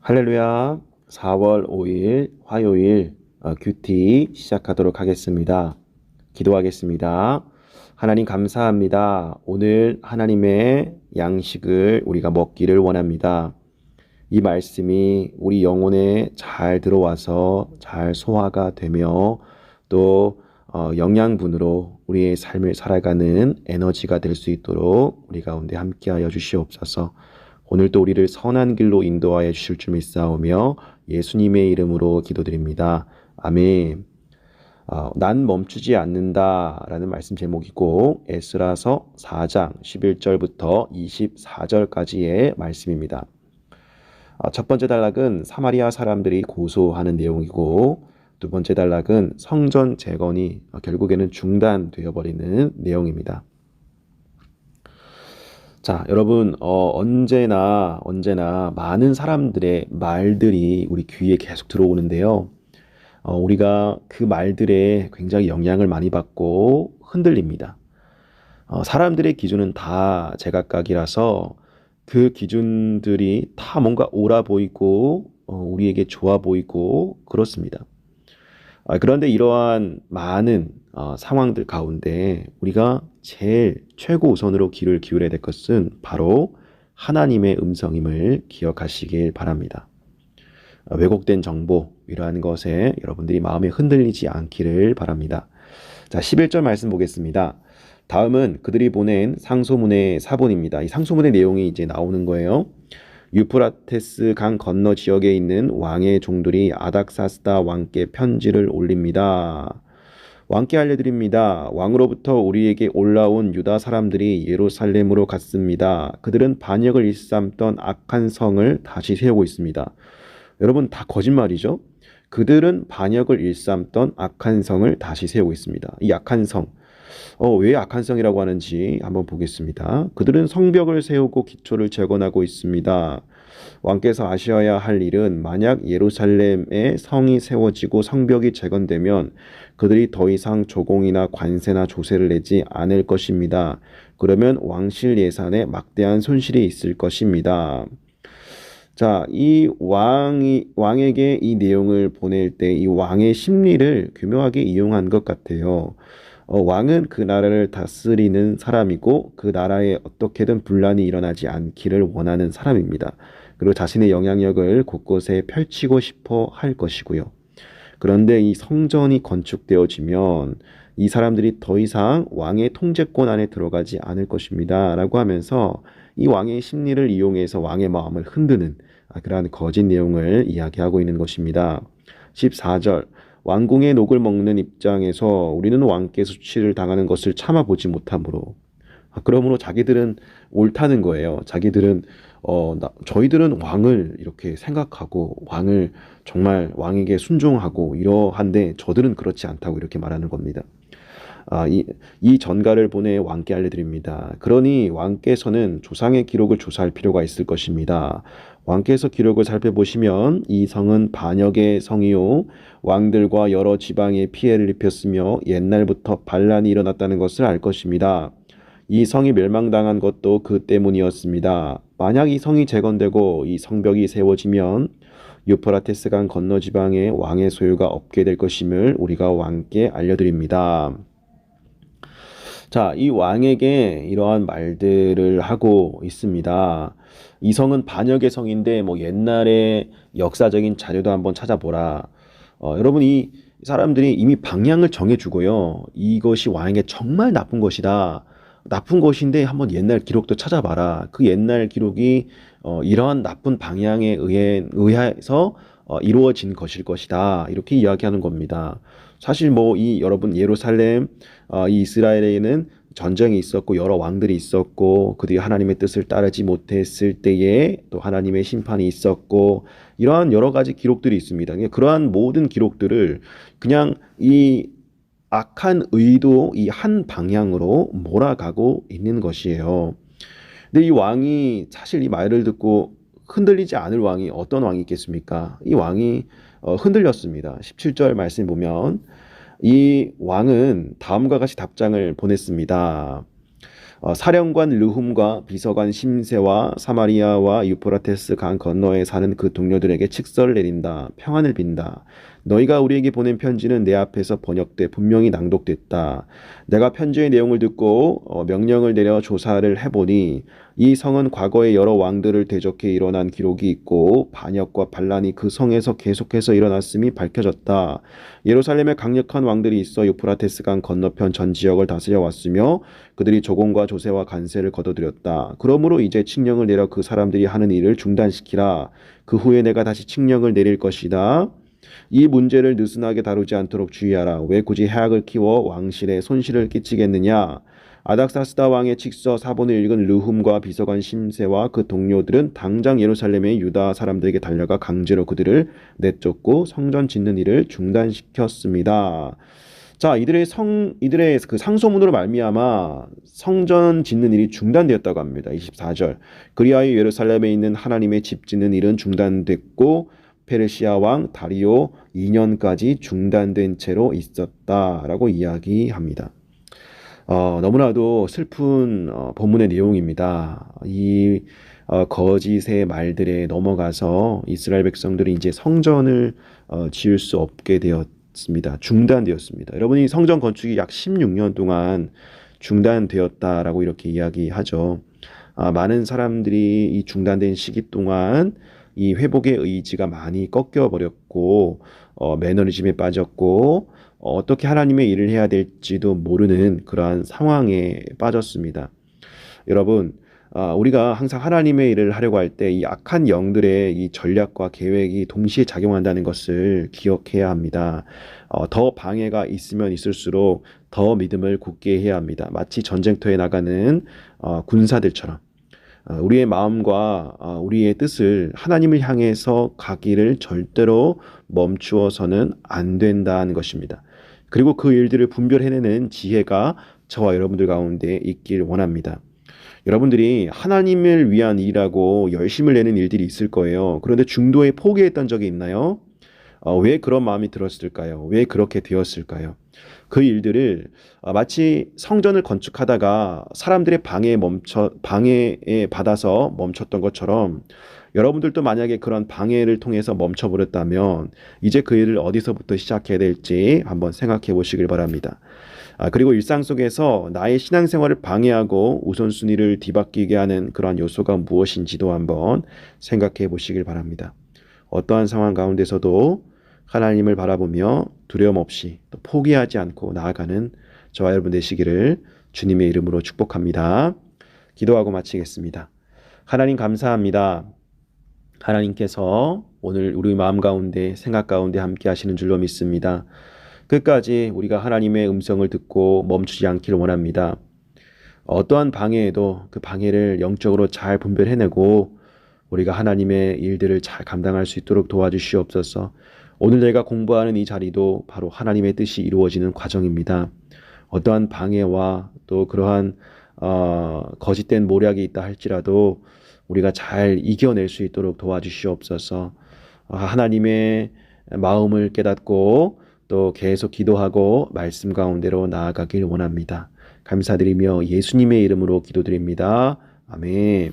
할렐루야. 4월 5일 화요일 큐티 시작하도록 하겠습니다. 기도하겠습니다. 하나님 감사합니다. 오늘 하나님의 양식을 우리가 먹기를 원합니다. 이 말씀이 우리 영혼에 잘 들어와서 잘 소화가 되며 또 영양분으로 우리의 삶을 살아가는 에너지가 될 수 있도록 우리 가운데 함께하여 주시옵소서. 오늘도 우리를 선한 길로 인도하여 주실 줄 믿사오며 예수님의 이름으로 기도드립니다. 아멘. 난 멈추지 않는다 라는 말씀 제목이고 에스라서 4장 11절부터 24절까지의 말씀입니다. 첫 번째 단락은 사마리아 사람들이 고소하는 내용이고 두 번째 단락은 성전 재건이 결국에는 중단되어 버리는 내용입니다. 자, 여러분, 언제나 많은 사람들의 말들이 우리 귀에 계속 들어오는데요. 우리가 그 말들에 굉장히 영향을 많이 받고 흔들립니다. 사람들의 기준은 다 제각각이라서 그 기준들이 다 뭔가 옳아 보이고, 우리에게 좋아 보이고, 그렇습니다. 그런데 이러한 많은 상황들 가운데 우리가 제일 최고 우선으로 귀를 기울여야 될 것은 바로 하나님의 음성임을 기억하시길 바랍니다. 왜곡된 정보 이러한 것에 여러분들이 마음이 흔들리지 않기를 바랍니다. 자, 11절 말씀 보겠습니다. 다음은 그들이 보낸 상소문의 사본입니다. 이 상소문의 내용이 이제 나오는 거예요. 유프라테스 강 건너 지역에 있는 왕의 종들이 아닥사스다 왕께 편지를 올립니다. 왕께 알려드립니다. 왕으로부터 우리에게 올라온 유다 사람들이 예루살렘으로 갔습니다. 그들은 반역을 일삼던 악한 성을 다시 세우고 있습니다. 여러분, 다 거짓말이죠? 그들은 반역을 일삼던 악한 성을 다시 세우고 있습니다. 이 악한 성, 왜 악한 성이라고 하는지 한번 보겠습니다. 그들은 성벽을 세우고 기초를 재건하고 있습니다. 왕께서 아셔야 할 일은 만약 예루살렘에 성이 세워지고 성벽이 재건되면 그들이 더 이상 조공이나 관세나 조세를 내지 않을 것입니다. 그러면 왕실 예산에 막대한 손실이 있을 것입니다. 자, 이 왕에게 이 내용을 보낼 때 이 왕의 심리를 교묘하게 이용한 것 같아요. 왕은 그 나라를 다스리는 사람이고 그 나라에 어떻게든 분란이 일어나지 않기를 원하는 사람입니다. 그리고 자신의 영향력을 곳곳에 펼치고 싶어 할 것이고요. 그런데 이 성전이 건축되어지면 이 사람들이 더 이상 왕의 통제권 안에 들어가지 않을 것입니다. 라고 하면서 이 왕의 심리를 이용해서 왕의 마음을 흔드는 그러한 거짓 내용을 이야기하고 있는 것입니다. 14절 왕궁의 녹을 먹는 입장에서 우리는 왕께서 수치를 당하는 것을 참아보지 못하므로 그러므로 자기들은 옳다는 거예요. 자기들은 저희들은 왕을 이렇게 생각하고 왕을 정말 왕에게 순종하고 이러한데 저들은 그렇지 않다고 이렇게 말하는 겁니다. 이 전가를 보내 왕께 알려드립니다. 그러니 왕께서는 조상의 기록을 조사할 필요가 있을 것입니다. 왕께서 기록을 살펴보시면 이 성은 반역의 성이요 왕들과 여러 지방에 피해를 입혔으며 옛날부터 반란이 일어났다는 것을 알 것입니다. 이 성이 멸망당한 것도 그 때문이었습니다. 만약 이 성이 재건되고 이 성벽이 세워지면 유프라테스 강 건너 지방에 왕의 소유가 없게 될 것임을 우리가 왕께 알려드립니다. 자, 이 왕에게 이러한 말들을 하고 있습니다. 이 성은 반역의 성인데 뭐 옛날의 역사적인 자료도 한번 찾아보라. 여러분, 이 사람들이 이미 방향을 정해주고요. 이것이 왕에게 정말 나쁜 것이다. 나쁜 것인데 한번 옛날 기록도 찾아봐라. 그 옛날 기록이 이러한 나쁜 방향에 의해서 이루어진 것일 것이다. 이렇게 이야기하는 겁니다. 사실 뭐 여러분 예루살렘 이 이스라엘에는 전쟁이 있었고 여러 왕들이 있었고 그들이 하나님의 뜻을 따르지 못했을 때에 또 하나님의 심판이 있었고 이러한 여러 가지 기록들이 있습니다. 그러한 모든 기록들을 그냥 이 악한 의도 이 한 방향으로 몰아가고 있는 것이에요. 근데 이 왕이 사실 이 말을 듣고 흔들리지 않을 왕이 어떤 왕이 있겠습니까? 이 왕이 흔들렸습니다. 17절 말씀 보면 이 왕은 다음과 같이 답장을 보냈습니다. 사령관 르훔과 비서관 심세와 사마리아와 유프라테스 강 건너에 사는 그 동료들에게 칙서를 내린다. 평안을 빈다. 너희가 우리에게 보낸 편지는 내 앞에서 번역돼 분명히 낭독됐다. 내가 편지의 내용을 듣고 명령을 내려 조사를 해보니 이 성은 과거에 여러 왕들을 대적해 일어난 기록이 있고 반역과 반란이 그 성에서 계속해서 일어났음이 밝혀졌다. 예루살렘에 강력한 왕들이 있어 유프라테스 강 건너편 전 지역을 다스려 왔으며 그들이 조공과 조세와 간세를 거둬들였다. 그러므로 이제 칙령을 내려 그 사람들이 하는 일을 중단시키라. 그 후에 내가 다시 칙령을 내릴 것이다. 이 문제를 느슨하게 다루지 않도록 주의하라. 왜 굳이 해악을 키워 왕실에 손실을 끼치겠느냐. 아닥사스다 왕의 칙서 사본을 읽은 르훔과 비서관 심세와 그 동료들은 당장 예루살렘의 유다 사람들에게 달려가 강제로 그들을 내쫓고 성전 짓는 일을 중단시켰습니다. 자, 이들의 그 상소문으로 말미암아 성전 짓는 일이 중단되었다고 합니다. 24절. 그리하여 예루살렘에 있는 하나님의 집 짓는 일은 중단됐고 페르시아 왕 다리오 2년까지 중단된 채로 있었다라고 이야기합니다. 너무나도 슬픈 본문의 내용입니다. 이 거짓의 말들에 넘어가서 이스라엘 백성들이 이제 성전을 지을 수 없게 되었습니다. 중단되었습니다. 여러분이 성전 건축이 약 16년 동안 중단되었다라고 이렇게 이야기하죠. 많은 사람들이 이 중단된 시기 동안 이 회복의 의지가 많이 꺾여 버렸고 매너리즘에 빠졌고 어떻게 하나님의 일을 해야 될지도 모르는 그러한 상황에 빠졌습니다. 여러분, 우리가 항상 하나님의 일을 하려고 할 때 이 악한 영들의 이 전략과 계획이 동시에 작용한다는 것을 기억해야 합니다. 더 방해가 있으면 있을수록 더 믿음을 굳게 해야 합니다. 마치 전쟁터에 나가는 군사들처럼 우리의 마음과 우리의 뜻을 하나님을 향해서 가기를 절대로 멈추어서는 안 된다는 것입니다. 그리고 그 일들을 분별해내는 지혜가 저와 여러분들 가운데 있길 원합니다. 여러분들이 하나님을 위한 일이라고 열심을 내는 일들이 있을 거예요. 그런데 중도에 포기했던 적이 있나요? 왜 그런 마음이 들었을까요? 왜 그렇게 되었을까요? 그 일들을 마치 성전을 건축하다가 사람들의 방해에 받아서 멈췄던 것처럼 여러분들도 만약에 그런 방해를 통해서 멈춰버렸다면 이제 그 일을 어디서부터 시작해야 될지 한번 생각해 보시길 바랍니다. 그리고 일상 속에서 나의 신앙생활을 방해하고 우선순위를 뒤바뀌게 하는 그러한 요소가 무엇인지도 한번 생각해 보시길 바랍니다. 어떠한 상황 가운데서도 하나님을 바라보며 두려움 없이 또 포기하지 않고 나아가는 저와 여러분 되시기를 주님의 이름으로 축복합니다. 기도하고 마치겠습니다. 하나님 감사합니다. 하나님께서 오늘 우리 마음 가운데 생각 가운데 함께 하시는 줄로 믿습니다. 끝까지 우리가 하나님의 음성을 듣고 멈추지 않기를 원합니다. 어떠한 방해에도 그 방해를 영적으로 잘 분별해내고 우리가 하나님의 일들을 잘 감당할 수 있도록 도와주시옵소서. 오늘 내가 공부하는 이 자리도 바로 하나님의 뜻이 이루어지는 과정입니다. 어떠한 방해와 또 그러한 거짓된 모략이 있다 할지라도 우리가 잘 이겨낼 수 있도록 도와주시옵소서. 하나님의 마음을 깨닫고 또 계속 기도하고 말씀 가운데로 나아가길 원합니다. 감사드리며 예수님의 이름으로 기도드립니다. 아멘.